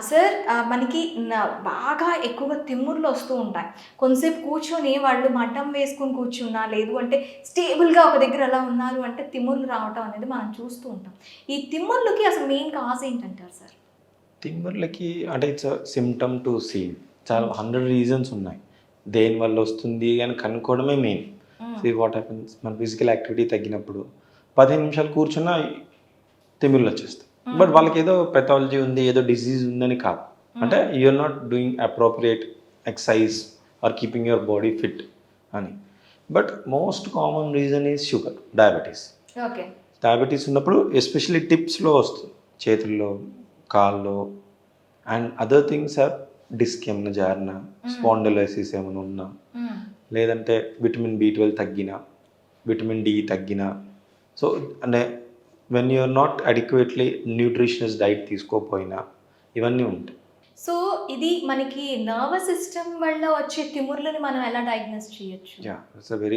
Sir మనకి బాగా ఎక్కువగా తిమ్ముర్లు వస్తూ ఉంటాయి. కొంతసేపు కూర్చొని వాళ్ళు మఠం వేసుకొని కూర్చున్నా, లేదు అంటే స్టేబుల్‌గా ఒక దగ్గర అలా ఉన్నారు అంటే తిమ్ముర్లు రావటం అనేది మనం చూస్తూ ఉంటాం. ఈ తిమ్ముర్లకి అసలు మెయిన్ కాజ్ ఏంటంటారు సార్? తిమ్మిర్లకి అంటే ఇట్స్ సిమ్టమ్ టు సీ. చాలా హ్మ్. 100 రీజన్స్ ఉన్నాయి. దేనివల్ల వస్తుంది అని కనుక్కోవడమే మెయిన్. హ్మ్. సీ వాట్ హ్యాపెన్స్, మన ఫిజికల్ యాక్టివిటీ తగ్గినప్పుడు 15 నిమిషాలు కూర్చున్నా తిమ్మిర్లొచ్చేస్తాయి. బట్ హ్మ్. వాళ్ళకేదో పెథాలజీ ఉంది, ఏదో డిసీజ్ ఉందని కాదు. అంటే hmm. You are not doing appropriate exercise or keeping your body fit అని. But most common reason is sugar, diabetes. Okay. Diabetes ఉన్నప్పుడు ఎస్పెషల్లీ టిప్స్‌లో వస్తుంది. చేతుల్లో, కాల్లో and other things or disc ఏమన్నా జారినా, హ్మ్. స్పాండిలోసిస్ ఏమైనా ఉన్నా, హ్మ్. లేదంటే విటమిన్ బి12 తగ్గినా, విటమిన్ డి తగ్గినా. సో, అంటే when you are not adequately nutritious diet తీసుకోకపోయినా ఇవన్నీ ఉంటాయి. సో, ఇది మనకి నర్వస్ సిస్టమ్ వల్ల వచ్చే తిమ్ముర్లని మనం ఎలా డయాగ్నోస్ చేయొచ్చు? యాహ్! It's a very